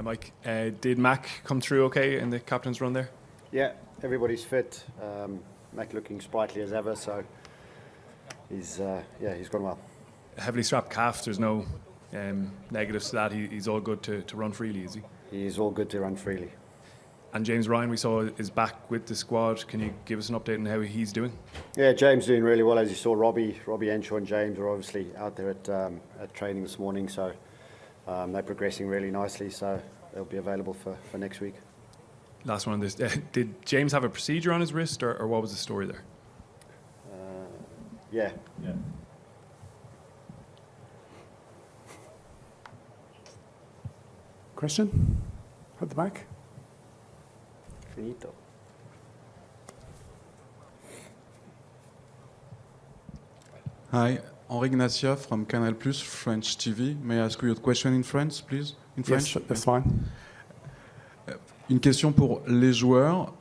Mike. Did Mac come through okay in the captain's run there? Yeah, everybody's fit. Mac looking sprightly as ever, so he's gone well. Heavily strapped calf, there's no negatives to that. He's all good to run freely, is he? He's all good to run freely. And James Ryan, we saw, is back with the squad. Can you give us an update on how he's doing? Yeah, James doing really well. As you saw, Robbie Henshaw and James are obviously out there at training this morning, so they're progressing really nicely, so they'll be available for next week. Last one on this. Did James have a procedure on his wrist, or what was the story there? Yeah. Question? At the back? Finito. Hi, Henri Ignacia from Canal Plus French TV. May I ask you a question in French, please? In French? Yes, that's fine. Une question pour les joueurs.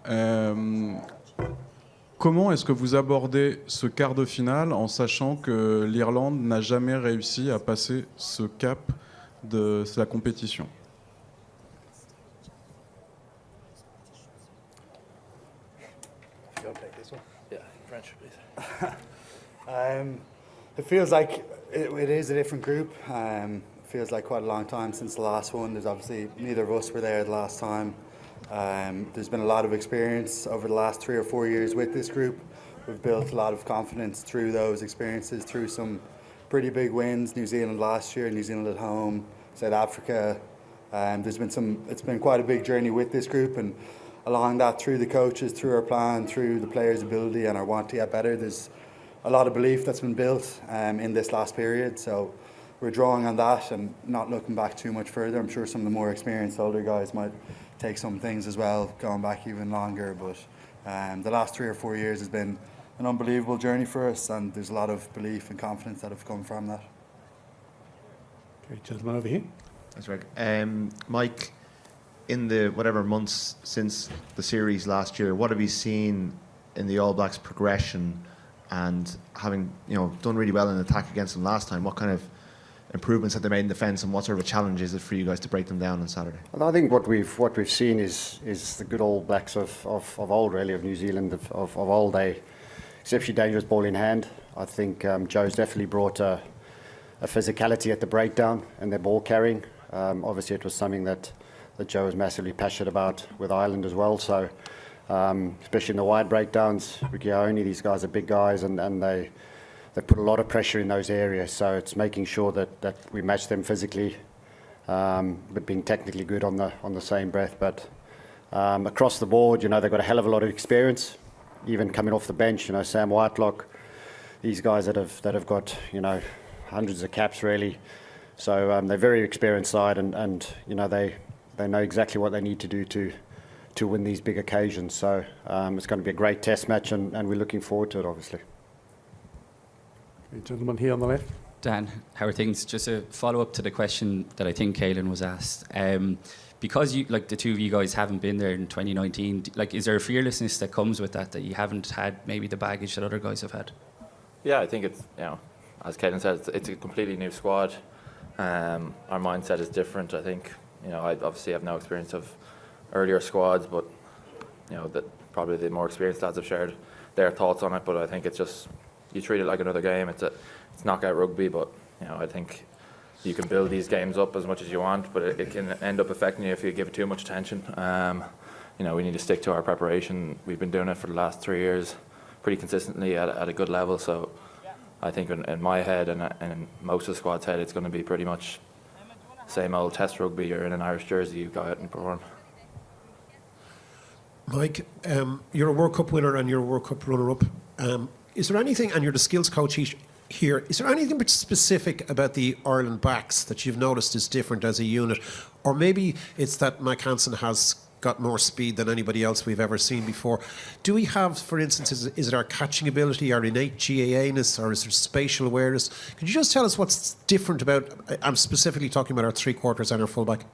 Comment est-ce que vous abordez ce quart de finale en sachant que l'Irlande n'a jamais réussi à passer ce cap de la compétition? French, please. It feels like it is a different group. It feels like quite a long time since the last one. There's obviously neither of us were there the last time. There's been a lot of experience over the last 3 or 4 years with this group. We've built a lot of confidence through those experiences, through some pretty big wins. New Zealand last year, New Zealand at home, South Africa. It's been quite a big journey with this group, and along that, through the coaches, through our plan, through the players' ability and our want to get better, there's a lot of belief that's been built in this last period. So we're drawing on that and not looking back too much further. I'm sure some of the more experienced older guys might take some things as well, going back even longer. But the last 3 or 4 years has been an unbelievable journey for us, and there's a lot of belief and confidence that have come from that. Okay, gentleman over here. That's right. Mike, in the whatever months since the series last year, what have you seen in the All Blacks' progression, and having done really well in attack against them last time? What kind of improvements have they made in defence, and what sort of a challenge is it for you guys to break them down on Saturday? Well, I think what we've seen is the good All Blacks of old, really, of New Zealand of old. They exceptionally dangerous ball in hand. I think Joe's definitely brought a physicality at the breakdown and their ball carrying. Obviously, it was something that Joe was massively passionate about with Ireland as well. So, especially in the wide breakdowns, Ricky Aoni, these guys are big guys, and they put a lot of pressure in those areas. So it's making sure that we match them physically, but being technically good on the same breath. But across the board, they've got a hell of a lot of experience, even coming off the bench. Sam Whitelock, these guys that have got hundreds of caps really. So they're very experienced side, and they know exactly what they need to do to win these big occasions. So it's going to be a great test match, and we're looking forward to it, obviously. Okay, gentleman here on the left. Dan, how are things? Just a follow-up to the question that I think Caelan was asked. Because you, the two of you guys haven't been there in 2019, is there a fearlessness that comes with that you haven't had maybe the baggage that other guys have had? Yeah, I think it's, as Caelan said, it's a completely new squad. Our mindset is different. I think, I obviously have no experience of earlier squads, but, that probably the more experienced lads have shared their thoughts on it. But I think it's just, you treat it like another game. It's knockout rugby, but, I think you can build these games up as much as you want, but it can end up affecting you if you give it too much attention. We need to stick to our preparation. We've been doing it for the last 3 years pretty consistently at a good level. So I think in my head and in most of the squad's head, it's going to be pretty much same old test rugby. You're in an Irish jersey, you go out and perform. Mike, you're a World Cup winner and you're a World Cup runner-up. Is there anything, and you're the skills coach here, is there anything specific about the Ireland backs that you've noticed is different as a unit? Or maybe it's that Mike Hansen has got more speed than anybody else we've ever seen before. Do we have, for instance, is it our catching ability, our innate GAA-ness, or is there spatial awareness? Could you just tell us what's different about, I'm specifically talking about our three quarters and our fullback?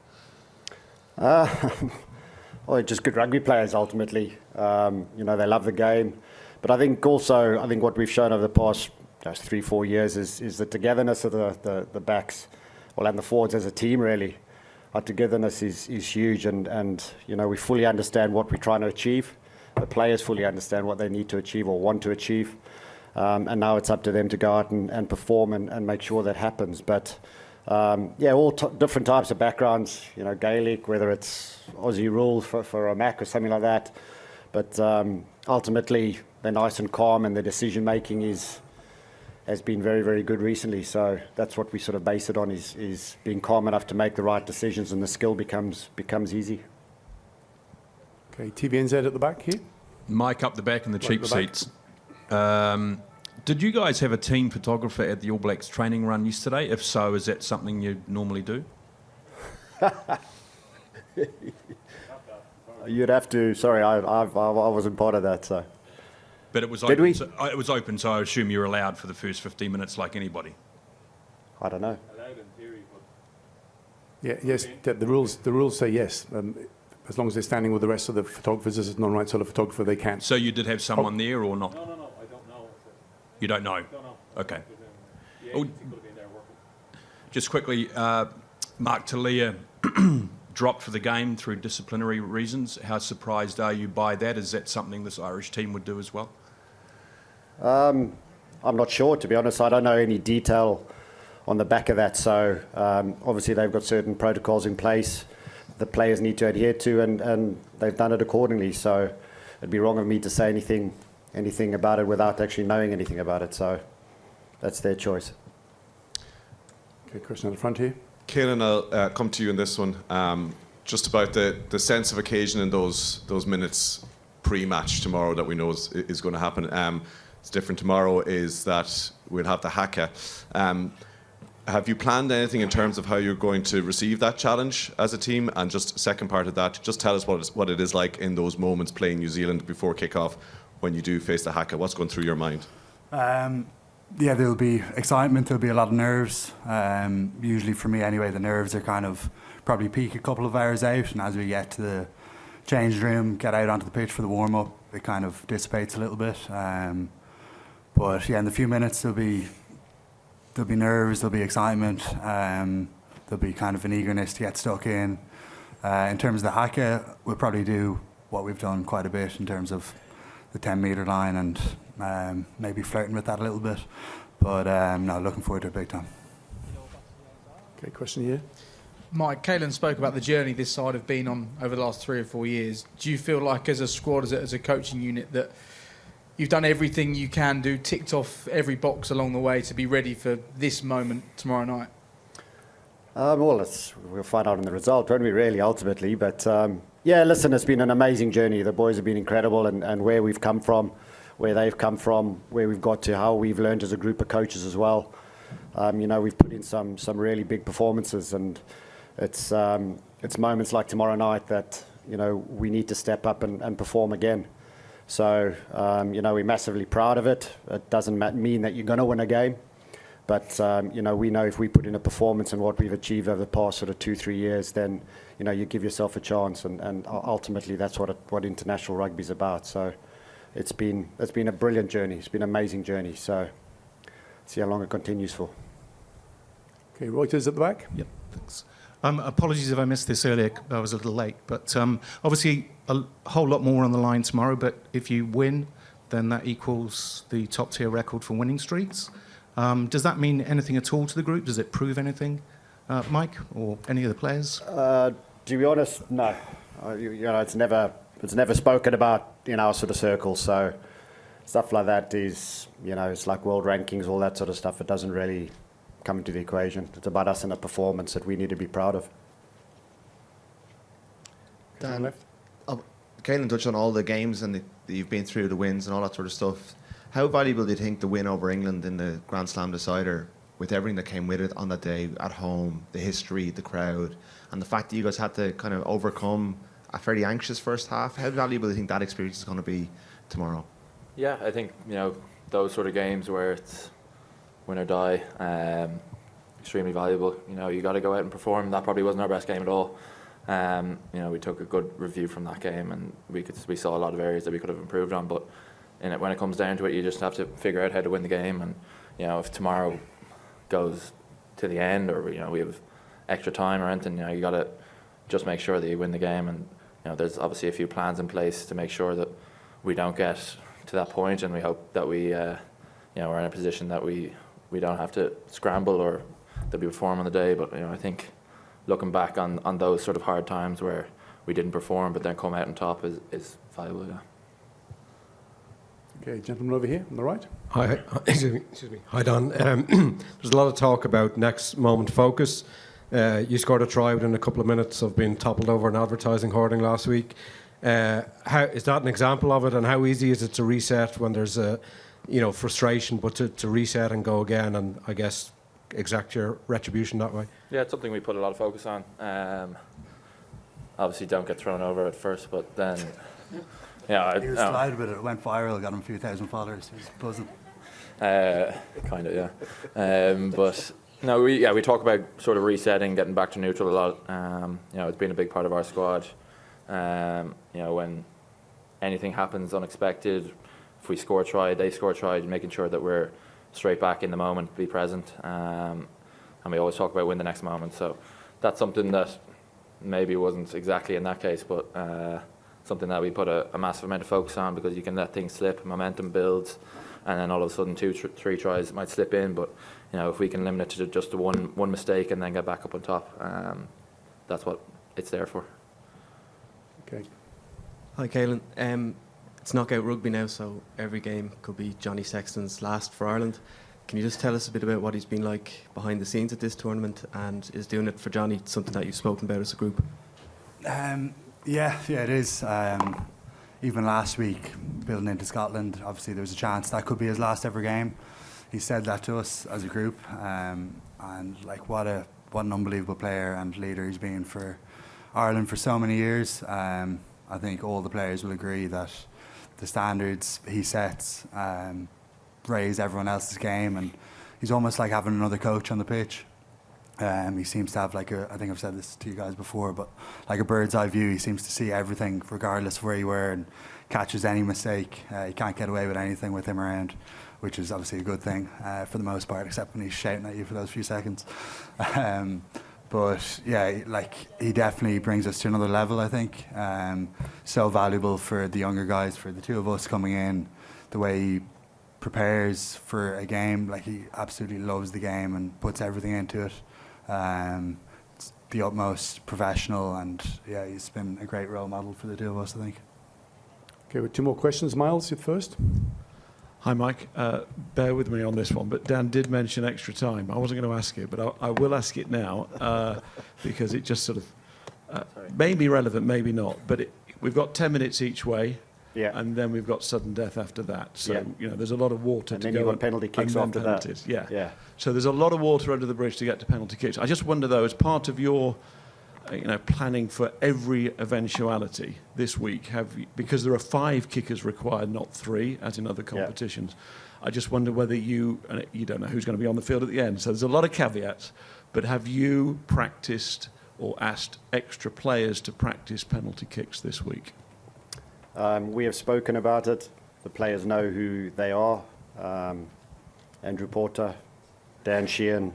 Well, just good rugby players ultimately. They love the game. But I think what we've shown over the past 3-4 years is the togetherness of the backs, and the forwards as a team really. our togetherness is huge, and we fully understand what we're trying to achieve. The players fully understand what they need to achieve or want to achieve, and now it's up to them to go out and perform and make sure that happens. But all different types of backgrounds, Gaelic, whether it's Aussie rules for a Mac or something like that. But ultimately, they're nice and calm, and the decision making has been very, very good recently. So that's what we sort of base it on, is being calm enough to make the right decisions, and the skill becomes easy. Okay, TVNZ at the back here. Mike up the back in the Right cheap at the back. seats. Did you guys have a team photographer at the All Blacks training run yesterday? If so, is that something you normally do? You'd have to. Sorry, I wasn't part of that. So. But it was Did open. we? So, it was open, so I assume you're allowed for the first 15 minutes like anybody. I don't know. Yeah, yes, the rules say yes. As long as they're standing with the rest of the photographers as a non-right sort of photographer, they can. So you did have someone there or not? No, I don't know. You don't know? Don't know. Okay. The Oh, agency could have been there working. just quickly, Mark Talia dropped for the game through disciplinary reasons. How surprised are you by that? Is that something this Irish team would do as well? I'm not sure, to be honest. I don't know any detail on the back of that. So obviously they've got certain protocols in place the players need to adhere to, and they've done it accordingly. So it'd be wrong of me to say anything about it without actually knowing anything about it. So that's their choice. Okay, Christian at the front here. Caelan, I'll come to you in this one. Just about the sense of occasion in those minutes pre-match tomorrow that we know is going to happen. It's different tomorrow is that we'll have the haka. Have you planned anything in terms of how you're going to receive that challenge as a team? And just second part of that, just tell us what it is like in those moments playing New Zealand before kick-off when you do face the haka. What's going through your mind? Yeah, there'll be excitement, there'll be a lot of nerves. Usually for me anyway, the nerves are kind of probably peak a couple of hours out, and as we get to the change room, get out onto the pitch for the warm-up, it kind of dissipates a little bit. But yeah, in the few minutes there'll be nerves, there'll be excitement, there'll be kind of an eagerness to get stuck in. In terms of the haka, we'll probably do what we've done quite a bit in terms of the 10-metre line and maybe flirting with that a little bit. But no, looking forward to it big time. Okay, question here. Mike, Caelan spoke about the journey this side have been on over the last 3 or 4 years. Do you feel like as a squad, as a coaching unit, that you've done everything you can do, ticked off every box along the way to be ready for this moment tomorrow night? Well, we'll find out in the result, won't we, really, ultimately. But yeah, listen, it's been an amazing journey. The boys have been incredible, and where we've come from, where they've come from, where we've got to, how we've learned as a group of coaches as well. We've put in some really big performances, and it's moments like tomorrow night that we need to step up and perform again. So we're massively proud of it. It doesn't mean that you're going to win a game, but we know if we put in a performance and what we've achieved over the past sort of 2-3 years, then you give yourself a chance, and ultimately that's what international rugby is about. So it's been a brilliant journey. It's been an amazing journey. So see how long it continues for. Okay, Reuters at the back. Yep, thanks. Apologies if I missed this earlier, I was a little late. But obviously a whole lot more on the line tomorrow, but if you win, then that equals the top-tier record for winning streaks. Does that mean anything at all to the group? Does it prove anything, Mike, or any of the players? To be honest, no. It's never spoken about in our sort of circles. So stuff like that is, it's like world rankings, all that sort of stuff. It doesn't really come into the equation. It's about us and a performance that we need to be proud of. Dan, Caelan touched on all the games and that you've been through, the wins and all that sort of stuff. How valuable do you think the win over England in the Grand Slam decider, with everything that came with it on that day, at home, the history, the crowd, and the fact that you guys had to kind of overcome a fairly anxious first half, how valuable do you think that experience is going to be tomorrow? Yeah, I think those sort of games where it's win or die, extremely valuable. You got to go out and perform. That probably wasn't our best game at all. We took a good review from that game, and we saw a lot of areas that we could have improved on. But when it comes down to it, you just have to figure out how to win the game. And if tomorrow goes to the end, or we have extra time or anything. You got to just make sure that you win the game, and there's obviously a few plans in place to make sure that we don't get to that point, and we hope that we we're in a position that we don't have to scramble or that we perform on the day. But I think looking back on those sort of hard times where we didn't perform but then come out on top is valuable. Yeah. Okay, gentleman over here on the right. Hi, excuse me. Hi, Don. There's a lot of talk about next moment focus. You scored a try within a couple of minutes of being toppled over an advertising hoarding last week. How is that an example of it, and how easy is it to reset when there's a frustration, but to reset and go again, and I guess exact your retribution that way? Yeah, it's something we put a lot of focus on. Obviously, don't get thrown over at first, but then. Yeah, he was delighted with it. It went viral, got him a few thousand followers. He was buzzing. Kind of, yeah. But no, we talk about sort of resetting, getting back to neutral a lot. It's been a big part of our squad. When anything happens unexpected, if we score a try, they score a try, making sure that we're straight back in the moment, be present. And we always talk about win the next moment. So that's something that maybe wasn't exactly in that case, but something that we put a massive amount of focus on, because you can let things slip, momentum builds, and then all of a sudden 2-3 tries might slip in. But if we can limit it to just the one mistake and then get back up on top, that's what it's there for. Okay. Hi, Caelan. It's knockout rugby now, so every game could be Johnny Sexton's last for Ireland. Can you just tell us a bit about what he's been like behind the scenes at this tournament, and is doing it for Johnny something that you've spoken about as a group? Yeah, it is. Even last week, building into Scotland, obviously there was a chance that could be his last ever game. He said that to us as a group, and like what an unbelievable player and leader he's been for Ireland for so many years. I think all the players will agree that the standards he sets raise everyone else's game, and he's almost like having another coach on the pitch. He seems to have I think I've said this to you guys before, but like a bird's eye view. He seems to see everything regardless of where you were, and catches any mistake. You can't get away with anything with him around, which is obviously a good thing for the most part, except when he's shouting at you for those few seconds. But yeah, he definitely brings us to another level, I think. So valuable for the younger guys, for the two of us coming in, the way he prepares for a game. He absolutely loves the game and puts everything into it. It's the utmost professional, and yeah, he's been a great role model for the two of us, I think. Okay, with 2 more questions. Miles, you first. Hi, Mike. Bear with me on this one, but Dan did mention extra time. I wasn't going to ask it, but I will ask it now because it just sort of may be relevant, maybe not. But we've got 10 minutes each way, and then we've got sudden death after that. So there's a lot of water and to then go. You've got penalty kicks after penalties. that. Yeah. So there's a lot of water under the bridge to get to penalty kicks. I just wonder, though, as part of your planning for every eventuality this week, because there are 5 kickers required, not 3, as in other competitions. I just wonder whether you don't know who's going to be on the field at the end, so there's a lot of caveats, but have you practiced or asked extra players to practice penalty kicks this week? We have spoken about it. The players know who they are. Andrew Porter, Dan Sheehan,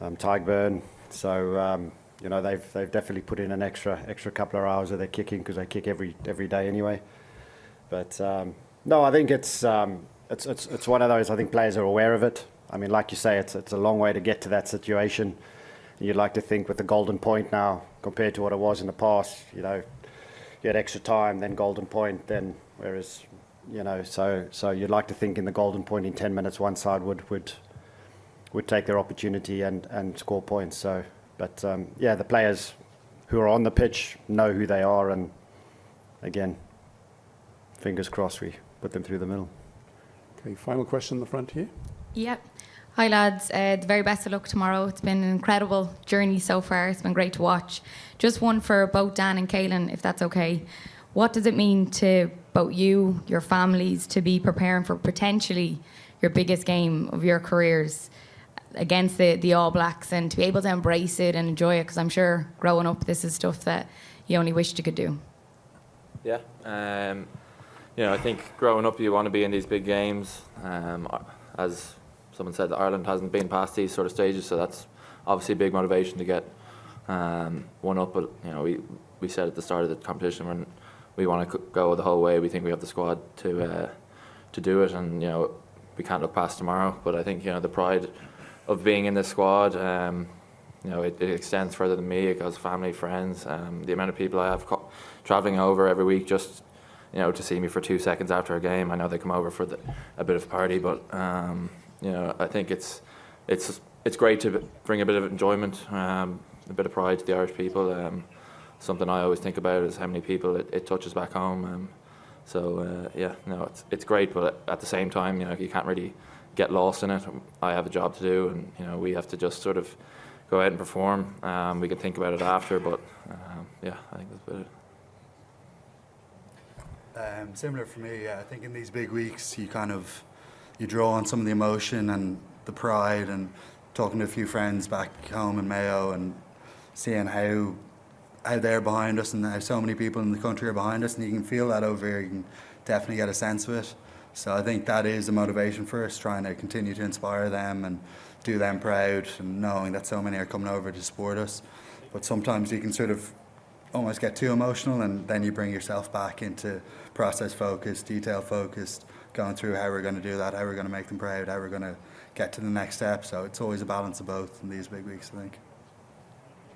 Tyburn. So they've definitely put in an extra couple of hours of their kicking, because they kick every day anyway. But no, I think it's one of those. I think players are aware of it. I mean, like you say, it's a long way to get to that situation. You'd like to think with the golden point now compared to what it was in the past. You had extra time, then golden point, then whereas so you'd like to think in the golden point in 10 minutes one side would take their opportunity and score points. So. But the players who are on the pitch know who they are, and again, fingers crossed we put them through the middle. Okay, final question in the front here. Yep. Hi lads, the very best of luck tomorrow. It's been an incredible journey so far. It's been great to watch. Just one for both Dan and Caelan, if that's okay. What does it mean to both you, your families, to be preparing for potentially your biggest game of your careers against the All Blacks, and to be able to embrace it and enjoy it? Because I'm sure growing up this is stuff that you only wished you could do. Yeah, I think growing up you want to be in these big games. As someone said, Ireland hasn't been past these sort of stages, so that's obviously a big motivation to get one up. But you know, we said at the start of the competition when we want to go the whole way. We think we have the squad to do it, and you know, we can't look past tomorrow. But I think, you know, the pride of being in this squad, you know, it extends further than me. It goes family, friends, the amount of people I have travelling over every week just, you know, to see me for 2 seconds after a game. I know they come over for a bit of a party, but you know, I think it's great to bring a bit of enjoyment, a bit of pride to the Irish people. Something I always think about is how many people it touches back home. So yeah, no, it's great, but at the same time, you know, you can't really get lost in it. I have a job to do, and you know, we have to just sort of go out and perform. We can think about it after, but yeah, I think that's about it. Similar for me. I think in these big weeks, you draw on some of the emotion and the pride, and talking to a few friends back home in Mayo and seeing how they're behind us and how so many people in the country are behind us, and you can feel that over here. You can definitely get a sense of it. So I think that is a motivation for us, trying to continue to inspire them and do them proud, and knowing that so many are coming over to support us. But sometimes you can sort of almost get too emotional, and then you bring yourself back into process focused, detail focused, going through how we're going to do that, how we're going to make them proud, how we're going to get to the next step. So it's always a balance of both in these big weeks, I think.